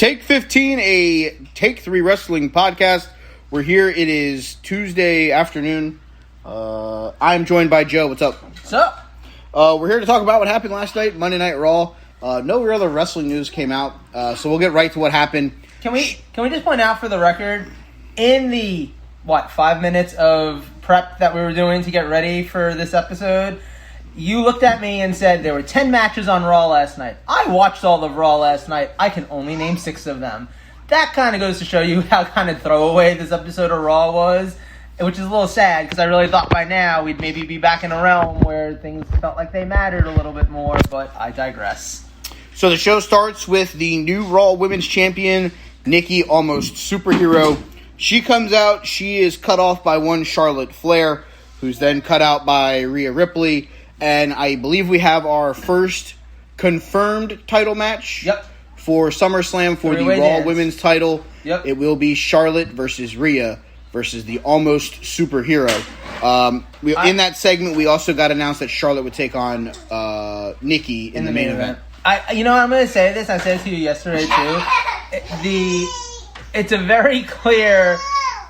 Take 15, a Take 3 Wrestling podcast. We're here. It is Tuesday afternoon. I'm joined by Joe. What's up? What's up? We're here to talk about what happened last night, Monday Night Raw. No real other wrestling news came out, so we'll get right to what happened. Can we just point out for the record, in the 5 minutes of prep that we were doing to get ready for this episode, you looked at me and said there were 10 matches on Raw last night. I watched all of Raw last night. I can only name 6 of them. That kind of goes to show you how kind of throwaway this episode of Raw was, which is a little sad because I really thought by now we'd maybe be back in a realm where things felt like they mattered a little bit more, but I digress. So the show starts with the new Raw Women's Champion, Nikki, almost superhero. She comes out. She is cut off by one Charlotte Flair, who's then cut out by Rhea Ripley. And I believe we have our first confirmed title match for SummerSlam for the Raw Women's title. Yep. It will be Charlotte versus Rhea versus the almost superhero. In that segment, we also got announced that Charlotte would take on Nikki in the main event. I'm going to say this. I said it to you yesterday, too. It's a very clear...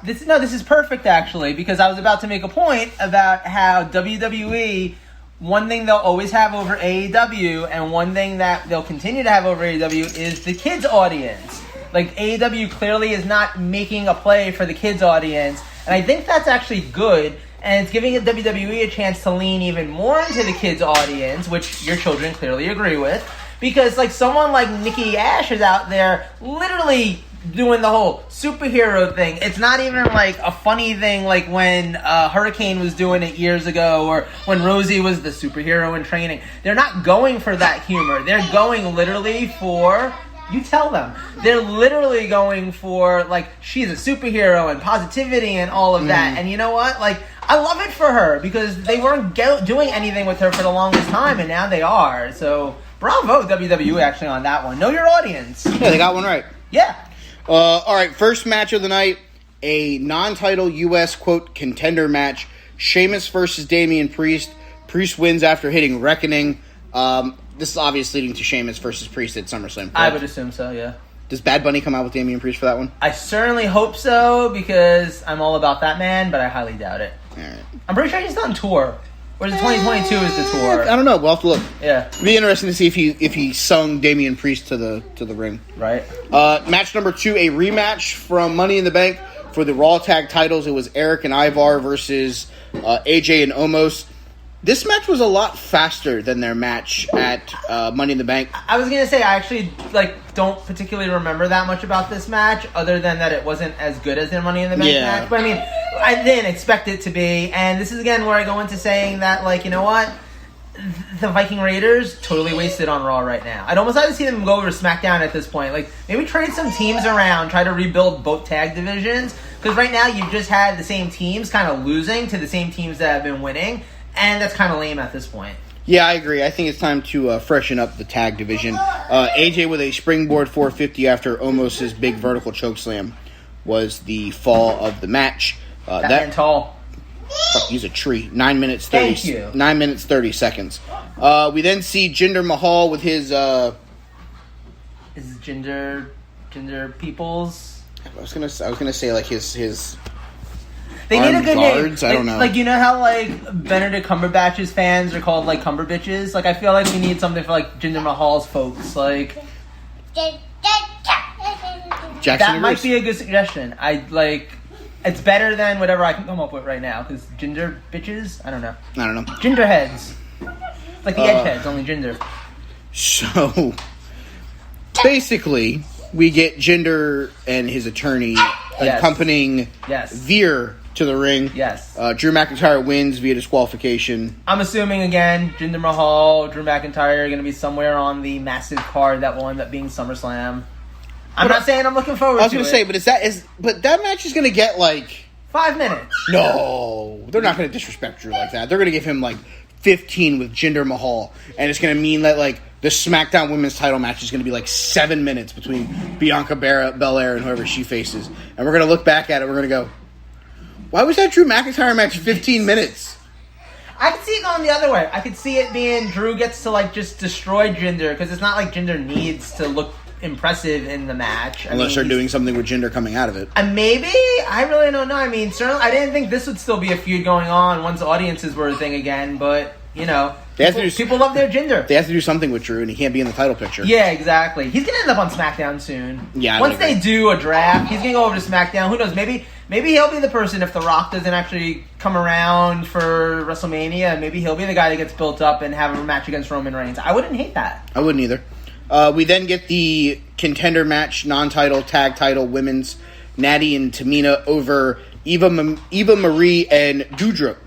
This is perfect, actually, because I was about to make a point about how WWE... One thing they'll always have over AEW, and one thing that they'll continue to have over AEW is the kids' audience. Like, AEW clearly is not making a play for the kids' audience, and I think that's actually good, and it's giving WWE a chance to lean even more into the kids' audience, which your children clearly agree with, because, like, someone like Nikki Ash is out there literally doing the whole superhero thing. It's not even like a funny thing like when Hurricane was doing it years ago, or when Rosie was the superhero in training. They're not going for that humor. They're going literally for... You tell them. They're literally going for, like, she's a superhero and positivity and all of that. And you know what? Like, I love it for her because they weren't doing anything with her for the longest time, and now they are. So, bravo, WWE, actually, on that one. Know your audience. Yeah, they got one right. Yeah. All right, first match of the night, a non-title U.S. quote contender match. Sheamus versus Damian Priest. Priest wins after hitting Reckoning. This is obviously leading to Sheamus versus Priest at SummerSlam. Correct? I would assume so, yeah. Does Bad Bunny come out with Damian Priest for that one? I certainly hope so because I'm all about that man, but I highly doubt it. All right. I'm pretty sure he's on tour. Or is it 2022 is the tour? I don't know. We'll have to look. Yeah. It'd be interesting to see if he sung Damian Priest to the ring. Right. Match number 2, a rematch from Money in the Bank for the Raw Tag titles. It was Eric and Ivar versus AJ and Omos. This match was a lot faster than their match at Money in the Bank. I was going to say, I actually don't particularly remember that much about this match, other than that it wasn't as good as their Money in the Bank match. But I mean, I didn't expect it to be. And this is, again, where I go into saying that, like, you know what? The Viking Raiders totally wasted on Raw right now. I'd almost like to see them go over to SmackDown at this point. Like, maybe trade some teams around, try to rebuild both tag divisions. Because right now you've just had the same teams kind of losing to the same teams that have been winning. And that's kind of lame at this point. Yeah, I agree. I think it's time to freshen up the tag division. AJ with a springboard 450 after Omos' big vertical chokeslam was the fall of the match. That man tall. Fuck, he's a tree. 9 minutes 30. Thank you. 9 minutes 30 seconds. We then see Jinder Mahal with his. Is Jinder Peoples? I was gonna say like his. They need a good guards? name. I don't know. Like, you know how, like, Benedict Cumberbatch's fans are called, like, Cumberbitches? Like, I feel like we need something for, like, Jinder Mahal's folks. Like, Jackson that might be a good suggestion. It's better than whatever I can come up with right now. Because Jinder Bitches? I don't know. Jinder Heads. Like the Edge Heads, only Jinder. So, basically, we get Jinder and his attorney accompanying Veer to the ring. Yes. Drew McIntyre wins via disqualification. I'm assuming, again, Jinder Mahal, Drew McIntyre are going to be somewhere on the massive card that will end up being SummerSlam. I'm not saying I'm looking forward to it. I was going to say, but that match is going to get, like... 5 minutes. No. They're not going to disrespect Drew like that. They're going to give him, like, 15 with Jinder Mahal. And it's going to mean that, like, the SmackDown Women's title match is going to be, like, 7 minutes between Bianca Belair and whoever she faces. And we're going to look back at it. We're going to go... Why was that Drew McIntyre match 15 minutes? I could see it going the other way. I could see it being Drew gets to, like, just destroy Jinder, because it's not like Jinder needs to look impressive in the match. Unless they're doing something with Jinder coming out of it. Maybe. I really don't know. I mean, certainly, I didn't think this would still be a feud going on once audiences were a thing again, but, people love their Jinder. They have to do something with Drew, and he can't be in the title picture. Yeah, exactly. He's going to end up on SmackDown soon. Yeah, once they do a draft, he's going to go over to SmackDown. Who knows? Maybe he'll be the person if The Rock doesn't actually come around for WrestleMania. Maybe he'll be the guy that gets built up and have a match against Roman Reigns. I wouldn't hate that. I wouldn't either. We then get the contender match, non-title, tag title, women's, Natty and Tamina over Eva Marie and Doudrop.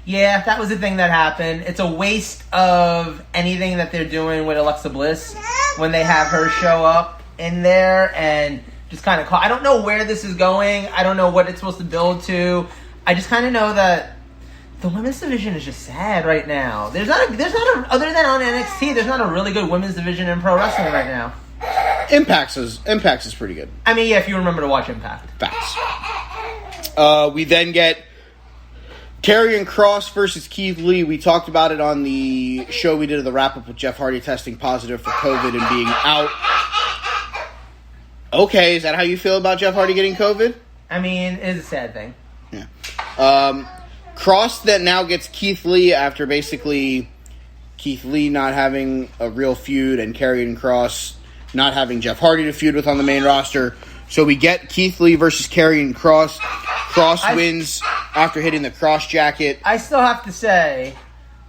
Yeah, that was the thing that happened. It's a waste of anything that they're doing with Alexa Bliss when they have her show up in there and just kind of I don't know where this is going. I don't know what it's supposed to build to. I just kind of know that the women's division is just sad right now. There's not a other than on NXT, there's not a really good women's division in pro wrestling right now. Impact is pretty good. I mean, yeah, if you remember to watch Impact. Facts. We then get Karrion Kross versus Keith Lee. We talked about it on the show we did of the wrap-up with Jeff Hardy testing positive for COVID and being out. Okay, is that how you feel about Jeff Hardy getting COVID? I mean, it is a sad thing. Yeah. Kross that now gets Keith Lee after basically Keith Lee not having a real feud and Karrion Kross not having Jeff Hardy to feud with on the main roster. So we get Keith Lee versus Karrion Kross. Kross wins after hitting the cross jacket. I still have to say,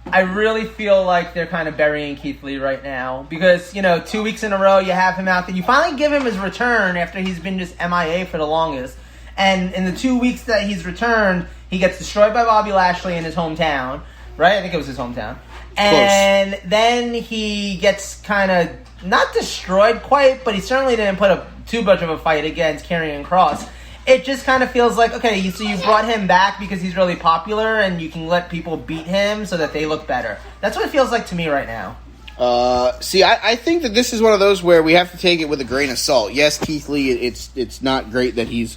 I really feel like they're kind of burying Keith Lee right now. Because, 2 weeks in a row you have him out there. You finally give him his return after he's been just MIA for the longest. And in the 2 weeks that he's returned, he gets destroyed by Bobby Lashley in his hometown. Right? I think it was his hometown. And then he gets kind of, not destroyed quite, but he certainly didn't put up too much of a fight against Karrion Kross. It just kind of feels like, okay, so you brought him back because he's really popular and you can let people beat him so that they look better. That's what it feels like to me right now. I think that this is one of those where we have to take it with a grain of salt. Yes, Keith Lee, it's not great that he's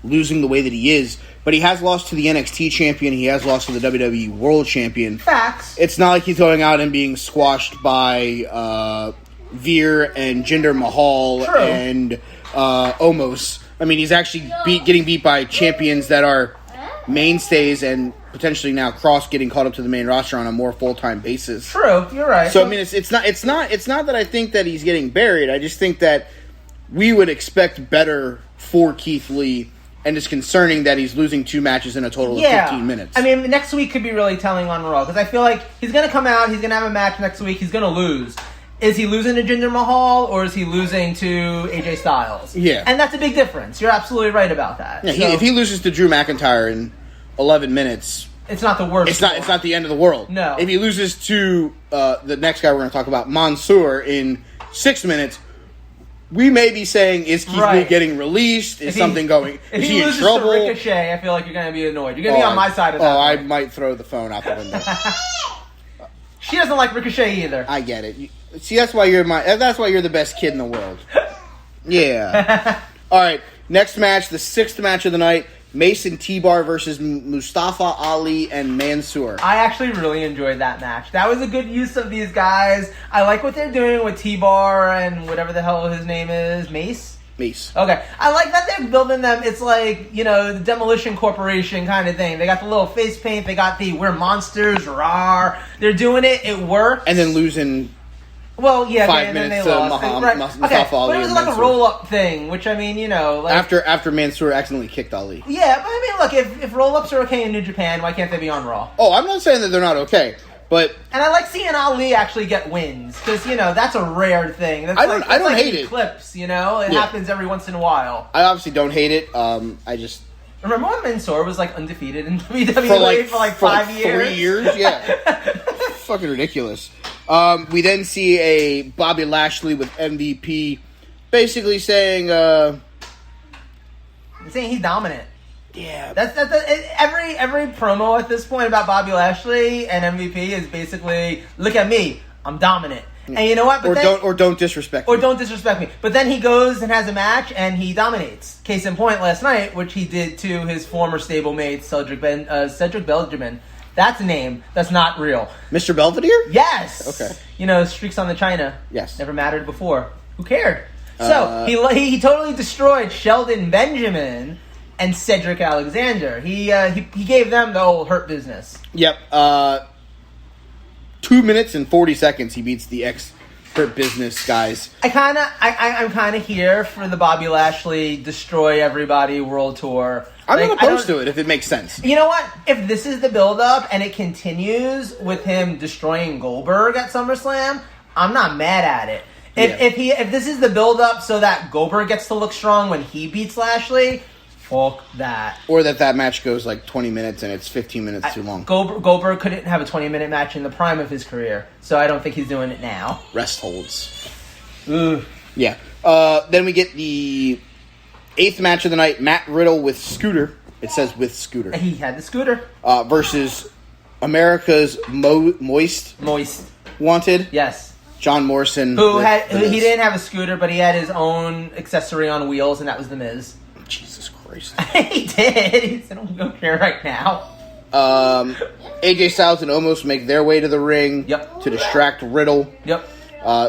losing the way that he is, but he has lost to the NXT champion. He has lost to the WWE World Champion. Facts. It's not like he's going out and being squashed by Veer and Jinder Mahal. True. And Omos. I mean, he's actually getting beat by champions that are mainstays and potentially now Kross getting caught up to the main roster on a more full-time basis. True, you're right. So I mean, it's not that I think that he's getting buried. I just think that we would expect better for Keith Lee. And it's concerning that he's losing 2 matches in a total of 15 minutes. I mean, next week could be really telling on Raw. Because I feel like he's going to come out, he's going to have a match next week, he's going to lose. Is he losing to Jinder Mahal, or is he losing to AJ Styles? Yeah. And that's a big difference. You're absolutely right about that. Yeah, if he loses to Drew McIntyre in 11 minutes... It's not the worst. It's not the end of the world. No. If he loses to the next guy we're going to talk about, Mansoor, in 6 minutes... We may be saying, is Keith Lee getting released? Is something going... Is he in trouble? If he loses to Ricochet, I feel like you're going to be annoyed. You're going to be on my side of that. I might throw the phone out the window. She doesn't like Ricochet either. I get it. See, that's why you're the best kid in the world. Yeah. All right, next match, the 6th match of the night. Mason T-Bar versus Mustafa Ali and Mansoor. I actually really enjoyed that match. That was a good use of these guys. I like what they're doing with T-Bar and whatever the hell his name is. Mace? Mace. Okay. I like that they're building them. It's like, the Demolition Corporation kind of thing. They got the little face paint. They got the we're monsters, rawr. They're doing it. It works. And then losing... Well, yeah, 5 minutes to Mustafa Ali. But it was like a roll-up thing, which, I mean, like... After Mansoor accidentally kicked Ali. Yeah, but I mean, look, if roll-ups are okay in New Japan, why can't they be on Raw? Oh, I'm not saying that they're not okay, but... And I like seeing Ali actually get wins, because, that's a rare thing. That's I don't hate it. Clips, It happens every once in a while. I obviously don't hate it. I just... Remember when Mansoor was, undefeated in WWE for 5 years? 3 years, yeah. Fucking ridiculous. We then see a Bobby Lashley with MVP basically saying he's dominant. Yeah. That's every promo at this point about Bobby Lashley and MVP is basically, look at me, I'm dominant. And you know what? Don't disrespect me. Or don't disrespect me. But then he goes and has a match and he dominates. Case in point, last night, which he did to his former stablemate Cedric Benjamin. That's a name that's not real. Mr. Belvedere? Yes. Okay. You know, streaks on the China. Yes. Never mattered before. Who cared? So he totally destroyed Sheldon Benjamin and Cedric Alexander. He gave them the old Hurt Business. Yep. 2 minutes and 40 seconds. He beats the Hurt Business guys. I'm kind of here for the Bobby Lashley destroy everybody world tour. I'm not opposed to it if it makes sense. You know what? If this is the build-up and it continues with him destroying Goldberg at SummerSlam, I'm not mad at it. If this is the build-up so that Goldberg gets to look strong when he beats Lashley, fuck that. Or that match goes like 20 minutes and it's 15 minutes too long. Goldberg couldn't have a 20-minute match in the prime of his career, so I don't think he's doing it now. Rest holds. Ugh. Yeah. Then we get the 8th match of the night, Matt Riddle with Scooter. It says with Scooter. He had the Scooter. Versus America's Moist Wanted. Yes. John Morrison. He didn't have a scooter, but he had his own accessory on wheels, and that was The Miz. Jesus Christ. He did. He said, I'm going here right now. AJ Styles and Omos make their way to the ring to distract Riddle. Yep.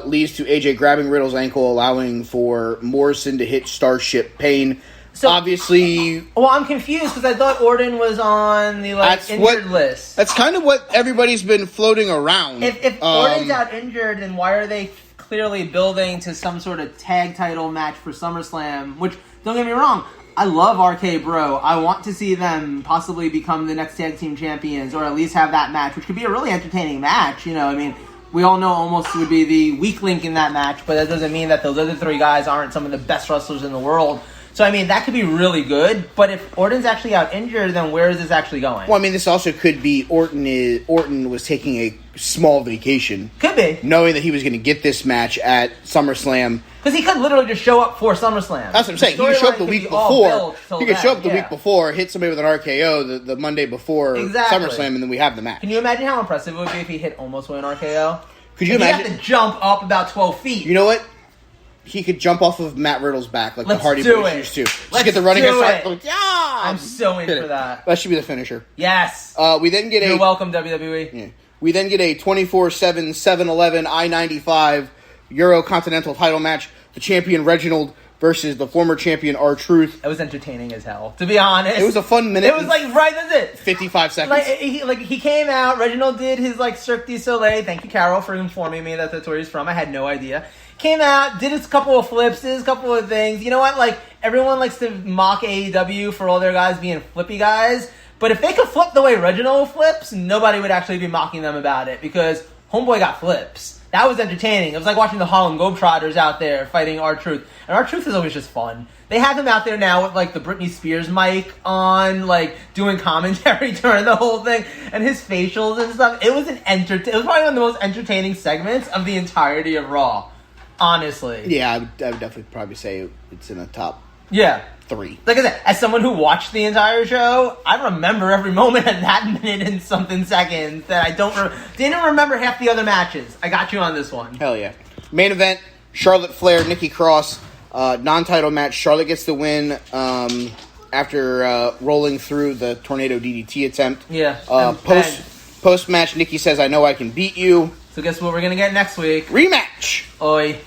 Leads to AJ grabbing Riddle's ankle, allowing for Morrison to hit Starship Pain. So, obviously... Well, I'm confused because I thought Orton was on the injured list. That's kind of what everybody's been floating around. If Orton's out injured, then why are they clearly building to some sort of tag title match for SummerSlam? Which, don't get me wrong, I love RK Bro. I want to see them possibly become the next tag team champions, or at least have that match, which could be a really entertaining match. You know, I mean, we all know Almost would be the weak link in that match, but that doesn't mean that those other three guys aren't some of the best wrestlers in the world. So, I mean, that could be really good, but if Orton's actually out injured, then where is this actually going? Well, I mean, this also could be Orton was taking a small vacation. Could be. Knowing that he was going to get this match at SummerSlam. Because he could literally just show up for SummerSlam. That's what I'm saying. He could show up the week before. He could show up the week before, hit somebody with an RKO the Monday before SummerSlam, and then we have the match. Can you imagine how impressive it would be if he hit Almost with an RKO? Could you imagine? He'd have to jump up about 12 feet. You know what? He could jump off of Matt Riddle's back like the Hardy Boys used to. Let's get the running start. Yeah! I'm so in for that. That should be the finisher. Yes. We then get You're welcome, WWE. Yeah. We then get a 24/7 7-Eleven I-95 Euro Continental title match. The champion Reginald versus the former champion R-Truth. It was entertaining as hell, to be honest. It was a fun minute. It was that's it. 55 seconds. He came out. Reginald did his Cirque du Soleil. Thank you, Carol, for informing me that that's where he's from. I had no idea. Came out, did a couple of flips, did a couple of things. You know what? Everyone likes to mock AEW for all their guys being flippy guys. But if they could flip the way Reginald flips, nobody would actually be mocking them about it because Homeboy got flips. That was entertaining. It was like watching the Harlem Globetrotters out there fighting R-Truth. And R-Truth is always just fun. They have him out there now with the Britney Spears mic on, doing commentary during the whole thing, and his facials and stuff. It was it was probably one of the most entertaining segments of the entirety of Raw. Honestly. Yeah, I would definitely probably say it's in the top 3. Like I said, as someone who watched the entire show, I remember every moment of that minute and something seconds that I didn't remember half the other matches. I got you on this one. Hell yeah. Main event, Charlotte Flair, Nikki Cross. Non-title match. Charlotte gets the win after rolling through the Tornado DDT attempt. Yeah. Post-match, Nikki says, I know I can beat you. So guess what we're going to get next week? Rematch! Oi.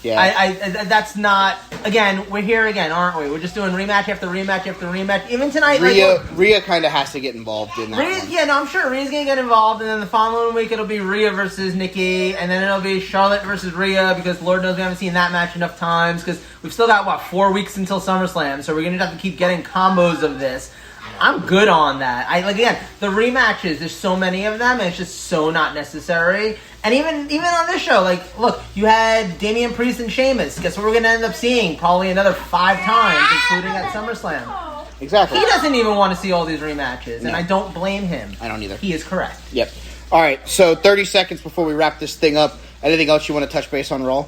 Yeah. That's not... Again, we're here again, aren't we? We're just doing rematch after rematch after rematch. Even tonight... Rhea kind of has to get involved in that one. Yeah, no, I'm sure Rhea's going to get involved, and then the following week it'll be Rhea versus Nikki, and then it'll be Charlotte versus Rhea, because Lord knows we haven't seen that match enough times, because we've still got, 4 weeks until SummerSlam, so we're going to have to keep getting combos of this. I'm good on that. Again, the rematches, there's so many of them, and it's just so not necessary. And even on this show, look, you had Damian Priest and Sheamus. Guess what we're going to end up seeing? Probably another 5 times, including at SummerSlam. Exactly. He doesn't even want to see all these rematches, no. And I don't blame him. I don't either. He is correct. Yep. All right, so 30 seconds before we wrap this thing up. Anything else you want to touch base on, Raw?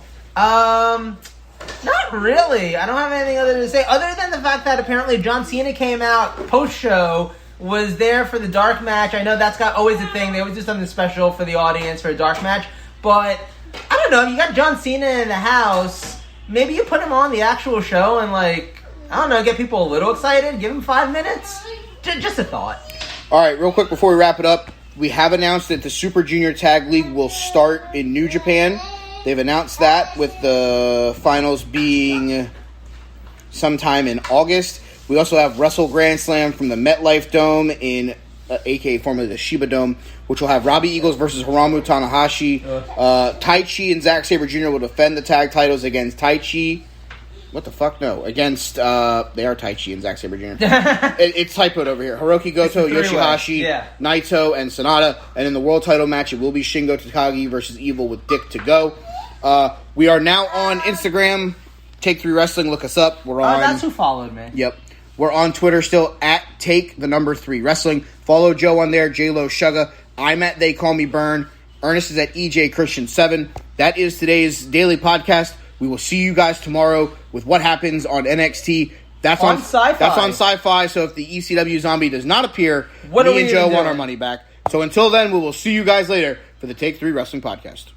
Not really. I don't have anything other to say, other than the fact that apparently John Cena came out post-show, was there for the dark match. I know that's got always a thing. They always do something special for the audience for a dark match. But, I don't know, you got John Cena in the house. Maybe you put him on the actual show and, I don't know, get people a little excited. Give him 5 minutes. Just a thought. All right, real quick before we wrap it up. We have announced that the Super Junior Tag League will start in New Japan. They've announced that, with the finals being sometime in August. We also have Wrestle Grand Slam from the MetLife Dome in, aka formerly the Shiba Dome, which will have Robbie Eagles versus Hiromu Tanahashi. Taichi and Zack Sabre Jr. will defend the tag titles against Taichi. What the fuck? No. Against, they are Taichi and Zack Sabre Jr. It's typoed over here. Hiroki Goto, Yoshihashi, Naito, and Sonata. And in the world title match, it will be Shingo Takagi versus Evil with Dick to go. We are now on Instagram. Take 3 Wrestling. Look us up. We're on. That's who followed me. Yep. We're on Twitter still at Take3 Wrestling. Follow Joe on there, JLo Shugga. I'm at They Call Me Burn. Ernest is at EJ Christian 7. That is today's daily podcast. We will see you guys tomorrow with what happens on NXT. That's on Sci-Fi. That's on Sci-Fi. So if the ECW zombie does not appear, me and Joe want our money back. So until then, we will see you guys later for the Take 3 Wrestling podcast.